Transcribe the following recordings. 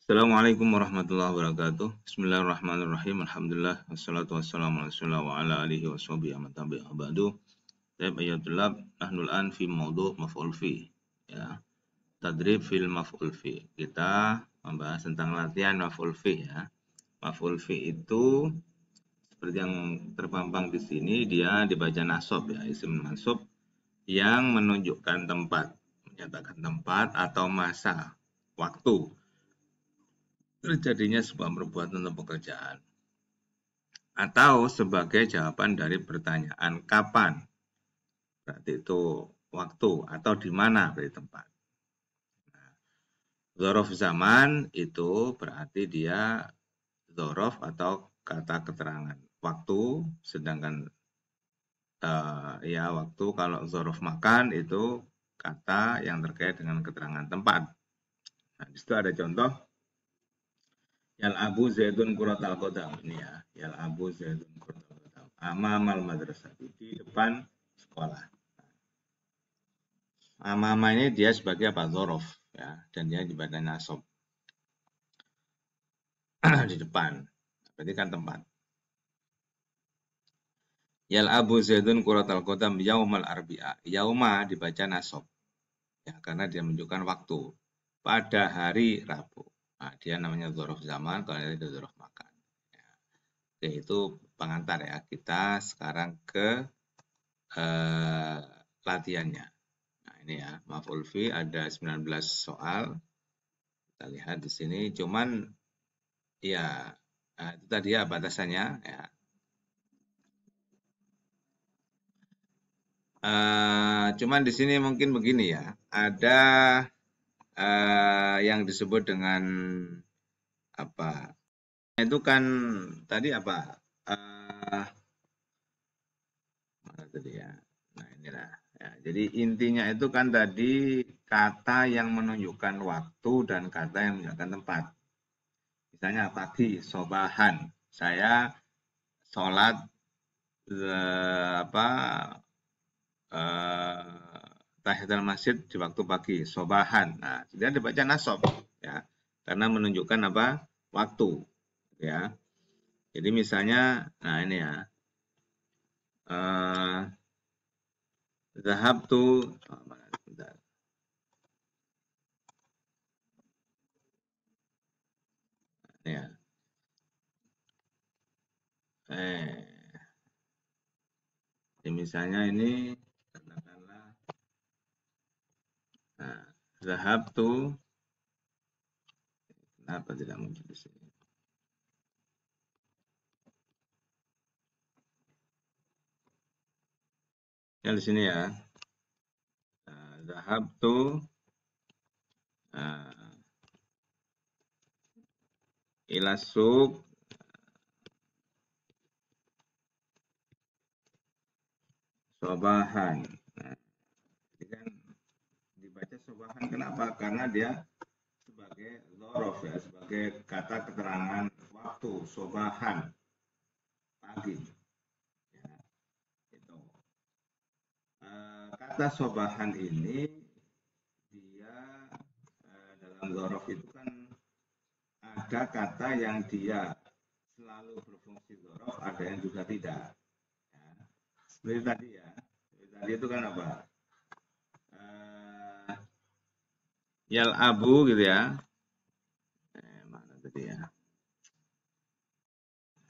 Assalamualaikum warahmatullahi wabarakatuh. Bismillahirrahmanirrahim. Alhamdulillah wassalatu wassalamu ala Rasulillah wa ala alihi washabihi wa man tabi'ahu ba'du. Baik ayat tulab, nahnul an fi maudhu' maf'ul fi. Ya. Tadrib fil maf'ul fi. Kita membahas tentang latihan maf'ul fi ya. Maf'ul fi itu seperti yang terpampang di sini, dia dibaca nasab ya, isim mansub yang menunjukkan tempat, menyatakan tempat atau masa, waktu terjadinya sebuah perbuatan atau pekerjaan, atau sebagai jawaban dari pertanyaan kapan, berarti itu waktu, atau di mana berarti tempat. Dzaraf zaman itu berarti dia dzaraf atau kata keterangan waktu, sedangkan ya waktu kalau dzaraf makan itu kata yang terkait dengan keterangan tempat. Nah, di situ ada contoh Yal'abu Zaidun Quratal Qadam, ini ya. Yal'abu Zaidun Quratal Qadam amamal madrasah, di depan sekolah. Amama ini dia sebagai apa? Dzaraf ya, dan dia dibaca nasab. Di depan. Berarti kan tempat. Yal'abu Zaidun Quratal Qadam yaumal arbi'a. Yauma dibaca nasab. Ya, karena dia menunjukkan waktu. Pada hari Rabu. Nah, dia namanya dzaraf zaman, kalau itu dzaraf makan. Ya. Oke, itu pengantar ya. Kita sekarang ke latihannya. Nah, ini ya, maf'ul fi ada 19 soal. Kita lihat di sini, cuman ya itu tadi ya batasannya ya. Cuman di sini mungkin begini ya, ada yang disebut dengan apa? Itu kan tadi apa? Mana tadi ya? Nah inilah. Ya, jadi intinya itu kan tadi kata yang menunjukkan waktu dan kata yang menunjukkan tempat. Misalnya pagi, sobahan. Saya sholat tahiyatul masjid di waktu pagi, sobahan. Nah, dia dibaca nasab ya, karena menunjukkan apa? Waktu ya. Jadi misalnya, nah ini ya. Zahabtu, bentar. Nah, ya. Jadi misalnya ini katakanlah zahabtu, kenapa tidak muncul di sini? Ya di sini ya. Zahabtu ila suq sobahan. Nah, ini kan dibaca sobahan kenapa? Karena dia sebagai dzaraf ya, sebagai kata keterangan waktu, sobahan pagi. Ya, itu. Kata sobahan ini dia dalam dzaraf itu kan ada kata yang dia selalu berfungsi dzaraf, ada yang juga tidak. Ya. Seperti tadi ya. Seperti tadi itu kan apa? Yal abu gitu ya. Mana tadi ya?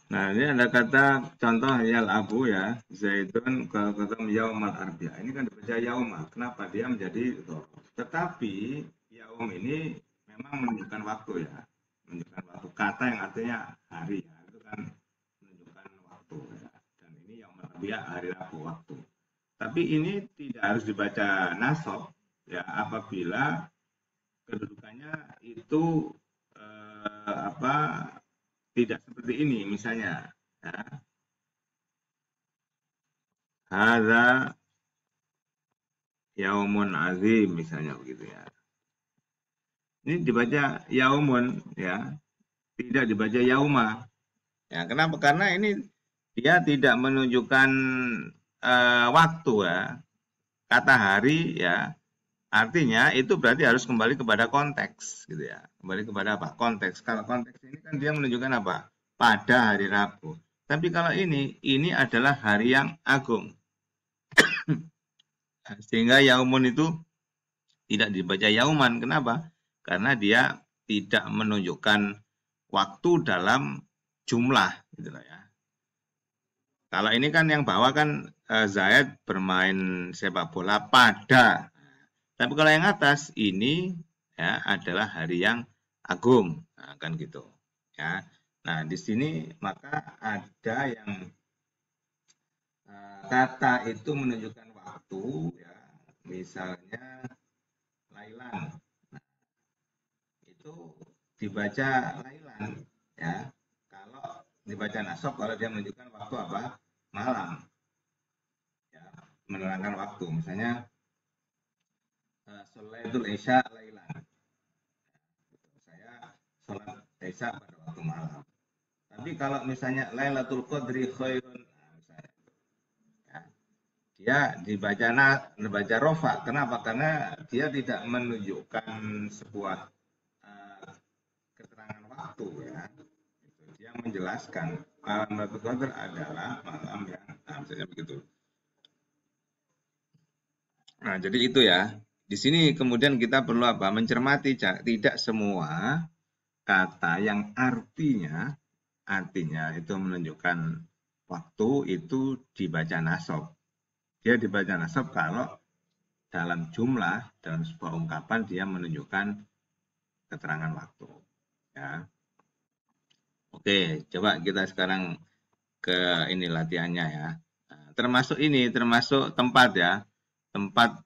Nah, ini ada kata contoh yal abu ya. Zaidun kalau kata yaumal arbi'a. Ini kan dibaca yauma. Kenapa? Dia menjadi dzaraf. Tetapi yaum ini memang menunjukkan waktu ya. Menunjukkan waktu. Kata yang artinya hari ya. Itu kan menunjukkan waktu ya. Dan ini yaumal arbi'a, hari Rabu, waktu. Tapi ini tidak harus dibaca nasab ya, apabila kedudukannya itu tidak seperti ini misalnya ya. Hadza yaumun azim misalnya begitu ya. Ini dibaca yaumun ya, tidak dibaca yauma. Ya, kenapa? Karena ini dia tidak menunjukkan waktu ya. Kata hari ya Artinya itu berarti harus kembali kepada konteks gitu ya. Kembali kepada apa? Konteks. Kalau konteks ini kan dia menunjukkan apa? Pada hari Rabu. Tapi kalau ini adalah hari yang agung. Sehingga yaumun itu tidak dibaca yauman. Kenapa? Karena dia tidak menunjukkan waktu dalam jumlah gitu ya. Kalau ini kan yang bawah kan Zaid bermain sepak bola pada. Tapi kalau yang atas ini ya adalah hari yang agung, nah, kan gitu. Ya. Nah di sini maka ada yang kata itu menunjukkan waktu, ya. Misalnya lailan, nah, itu dibaca lailan, ya. Kalau dibaca nasab, kalau dia menunjukkan waktu apa? Malam, ya, menerangkan waktu. Misalnya Sholatul Isya lailan. Saya sholat Isya pada waktu malam. Tapi kalau misalnya Lailatul Qadri khairun, nah, misalnya, ya, dia dibaca rofa. Kenapa? Karena dia tidak menunjukkan sebuah keterangan waktu, ya. Dia menjelaskan malam Lailatul Qadar adalah malam yang, nah, misalnya begitu. Nah, jadi itu ya. Di sini kemudian kita perlu apa? Mencermati, tidak semua kata yang artinya itu menunjukkan waktu itu dibaca nasab. Dia dibaca nasab kalau dalam jumlah, dalam sebuah ungkapan dia menunjukkan keterangan waktu. Ya. Oke, coba kita sekarang ke ini latihannya ya. Nah, termasuk tempat ya. Tempat,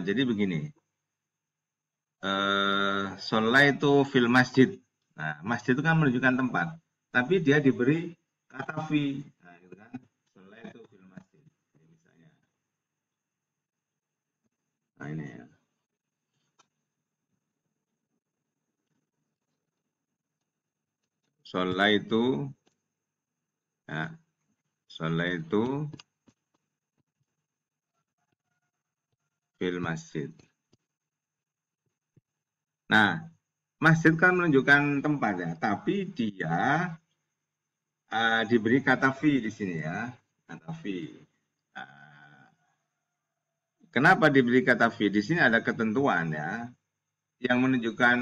jadi begini. Sholaitu fil masjid. Nah, masjid itu kan menunjukkan tempat. Tapi dia diberi kata fi. Nah, gitu kan. Sholaitu fil masjid. Ini misalnya. Nah, ini ya. Sholaitu, ya. Sholaitu fil masjid. Nah, masjid kan menunjukkan tempat ya, tapi dia diberi kata fi di sini ya, kata fi. Kenapa diberi kata fi? Di sini ada ketentuan ya, yang menunjukkan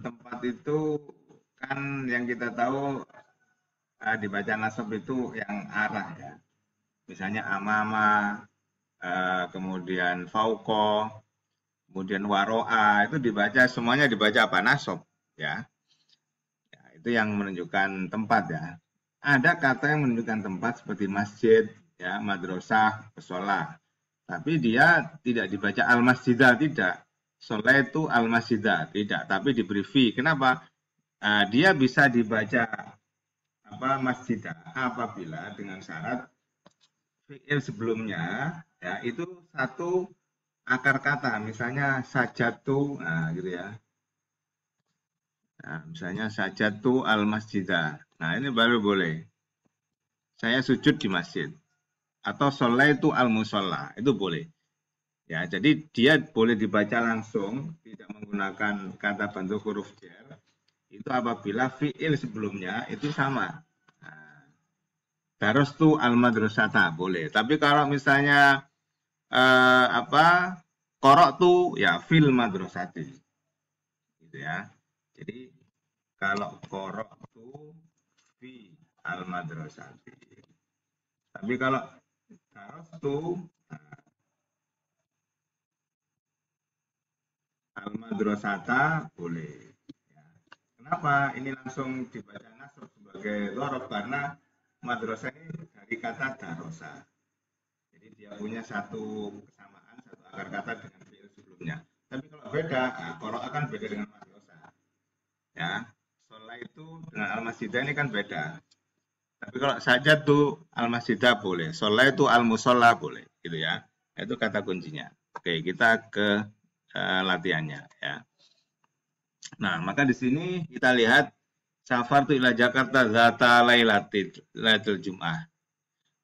tempat itu kan yang kita tahu dibaca nasab itu yang arah ya. Misalnya amama, kemudian fauko, kemudian waro'a, itu semuanya dibaca apa? Nasab ya. Itu yang menunjukkan tempat ya. Ada kata yang menunjukkan tempat seperti masjid, ya, madrasah, pesolah. Tapi dia tidak dibaca al-masjidah, tidak. Sholat itu al-masjidah, tidak. Tapi diberi fi. Kenapa? Dia bisa dibaca masjidah apabila dengan syarat fi'il sebelumnya ya itu satu akar kata, misalnya sajatu, nah gitu ya. Nah, misalnya sajatu al-masjidah. Nah, ini baru boleh. Saya sujud di masjid. Atau sholaitu al-musolla. Itu boleh. Ya, jadi dia boleh dibaca langsung, tidak menggunakan kata bentuk huruf jar. Itu apabila fi'il sebelumnya itu sama. Nah, darostu al-madrasata boleh. Tapi kalau misalnya qara'tu ya fil madrasati. Gitu ya. Jadi kalau qara'tu fi al-madrasati. Tapi kalau darostu al-madrasata boleh. Ya. Kenapa ini langsung dibaca nasab sebagai dhorob? Karena madrasah ini dari kata darosa. Jadi dia punya satu kesamaan, satu akar kata dengan fi'il sebelumnya. Tapi kalau beda, qara'a akan beda dengan madrasah. Ya, sholat itu dengan al-masjidah ini kan beda. Tapi kalau saja tuh al-masjidah boleh, sholat itu al-musolla boleh, gitu ya. Itu kata kuncinya. Oke, kita ke latihannya ya. Nah, maka di sini kita lihat safartu ila Jakarta zata lailatul Jum'ah.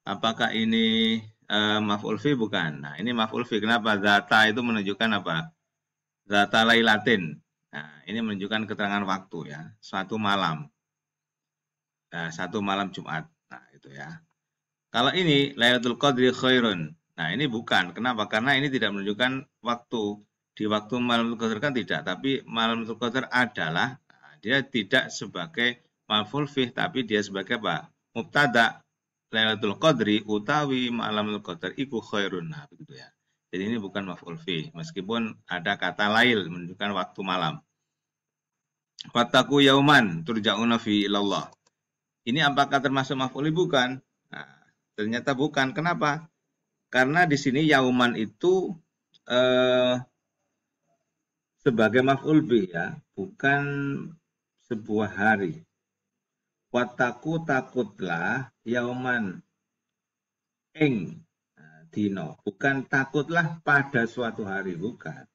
Apakah ini maf'ul fi bukan. Nah, ini maf'ul fi. Kenapa? Zata itu menunjukkan apa? Zata lailatin. Nah, ini menunjukkan keterangan waktu ya. Suatu malam. Nah, satu malam Jumat. Nah, itu ya. Kalau ini Lailatul Qadri khairun. Nah, ini bukan. Kenapa? Karena ini tidak menunjukkan waktu. Di waktu malam Qadar kan tidak, tapi malam Qadar adalah dia tidak sebagai maf'ul fih, tapi dia sebagai apa? Mubtada. Lailatul Qadri utawi malam Qadar iku khairun. Nah, begitu ya. Jadi ini bukan maf'ul fih, meskipun ada kata lail menunjukkan waktu malam. Fattaku yauman turja'una fi ilallah. Ini apakah termasuk maf'ul bukan? Nah, ternyata bukan. Kenapa? Karena di sini yauman itu sebagai maf'ul bih ya, bukan sebuah hari. Wataku takutlah yauman ing dino, bukan takutlah pada suatu hari, bukan.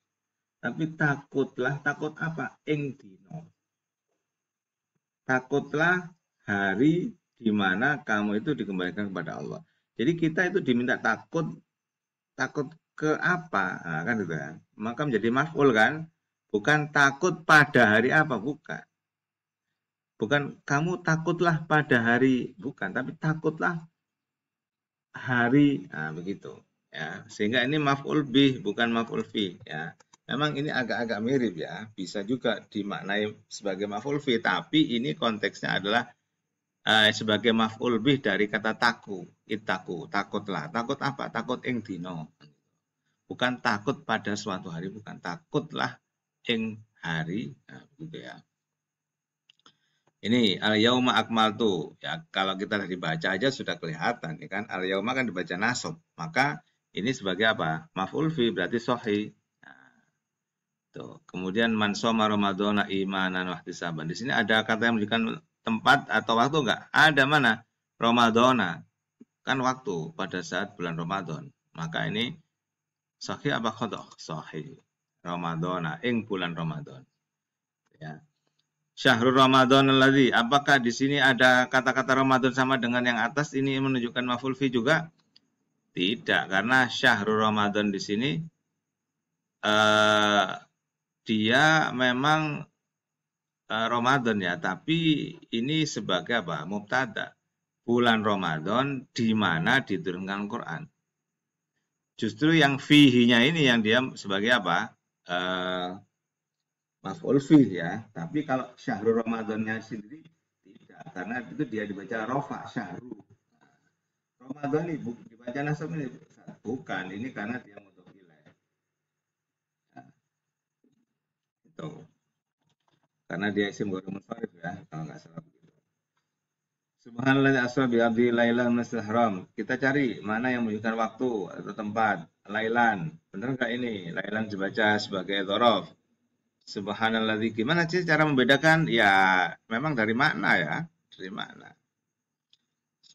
Tapi takutlah, takut apa? Ing dino. Takutlah hari di mana kamu itu dikembalikan kepada Allah. Jadi kita itu diminta takut ke apa? Nah, kan gitu kan. Maka menjadi maf'ul kan? Bukan takut pada hari apa, bukan. Bukan kamu takutlah pada hari, bukan, tapi takutlah hari. Nah, begitu. Ya, sehingga ini maf'ul bih bukan maf'ul fi ya. Memang ini agak-agak mirip ya, bisa juga dimaknai sebagai maf'ul fi, tapi ini konteksnya adalah sebagai maf'ul bih dari kata taku, itaku, takutlah. Takut apa? Takut ing dino. Bukan takut pada suatu hari, bukan, takutlah ing hari. Nah, begitu ya. Ini al-yauma akmaltu ya, kalau kita dibaca aja sudah kelihatan ya kan, al-yauma kan dibaca nasab, maka ini sebagai apa? Maf'ul fi, berarti sahih. Nah, tuh. Kemudian man shoma ramadhana imanan wa ihtisaban. Di sini ada kata yang menunjukkan tempat atau waktu enggak? Ada mana? Ramadhana. Kan waktu pada saat bulan Ramadan. Maka ini sahih apa khata'? Sahih. Ramadhana ing bulan Ramadan. Ya. Syahrul Ramadan alladzi, apakah di sini ada kata-kata Ramadan sama dengan yang atas ini menunjukkan maf'ul fi juga? Tidak, karena syahrul Ramadan di sini dia memang Ramadan ya, tapi ini sebagai apa? Mubtada. Bulan Ramadan di mana diturunkan Quran. Justru yang fihinya ini yang dia sebagai apa? Maf'ul fi ya. Tapi kalau syahrul Ramadannya sendiri tidak, karena itu dia dibaca rofa syahru. Ramadan ini dibaca nasab ini bukan, ini karena dia mudhof ilaih. Nah, itu. Karena dia isim ghair munsharif ya, kalau nggak salah begitu. Subhanallah asra bi abdi lailan masjidil haram. Kita cari mana yang menunjukkan waktu atau tempat. Lailan. Benar nggak ini? Lailan dibaca sebagai dzaraf. Subhanalladzi, gimana sih cara membedakan? Ya, memang dari makna ya, dari makna.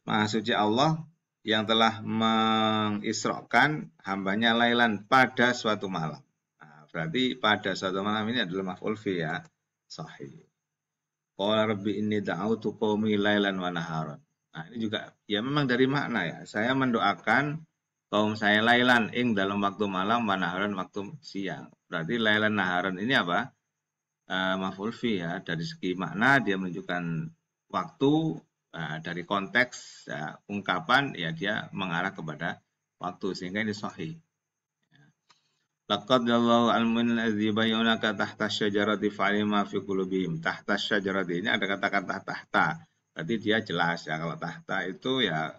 Maha suci Allah yang telah mengisrokan hambanya lailan pada suatu malam. Nah, berarti pada suatu malam ini adalah maf'ul fi ya, sahih. Qala rabbi inni da'autu qaumi lailan wa naharan. Nah, ini juga ya memang dari makna ya. Saya mendoakan kaum saya lailan ing dalam waktu malam wa naharan waktu siang. Berarti lailan naharan ini apa? Maf'ul fi ya, dari segi makna dia menunjukkan waktu, dari konteks ya, ungkapan ya dia mengarah kepada waktu, sehingga ini sahih. Laqad jallahu al-mu'minina alladzi bayyunaka tahta syajarati fa'alima fi qulubihim. Tahta syajarati ini ada kata-kata tahta. Berarti dia jelas ya, kalau tahta itu ya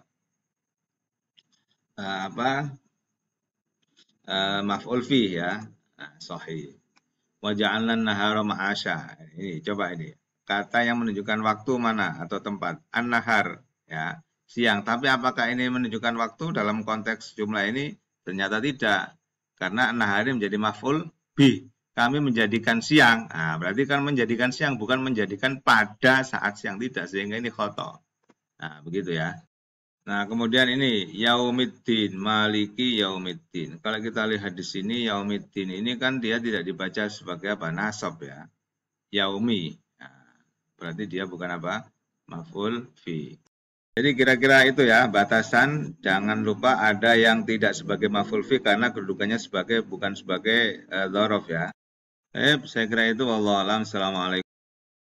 maf'ul fi ya. Nah, sahih. Wa ja'alna nahara ma'asya. Ini coba ini. Kata yang menunjukkan waktu mana atau tempat. An-nahar ya, siang. Tapi apakah ini menunjukkan waktu dalam konteks jumlah ini? Ternyata tidak. Karena an-nahar ini menjadi maf'ul bih. Kami menjadikan siang. Nah, berarti kan menjadikan siang bukan menjadikan pada saat siang, tidak, sehingga ini khata'. Nah, begitu ya. Nah, kemudian ini yaumiddin, maliki yaumiddin. Kalau kita lihat di sini yaumiddin ini kan dia tidak dibaca sebagai apa? Nasab ya. Yaumi. Nah, berarti dia bukan apa? Maf'ul fi. Jadi kira-kira itu ya batasan. Jangan lupa ada yang tidak sebagai maf'ul fi karena kedudukannya bukan sebagai dzaraf ya. Saya kira itu wallahu a'lam. Assalamualaikum.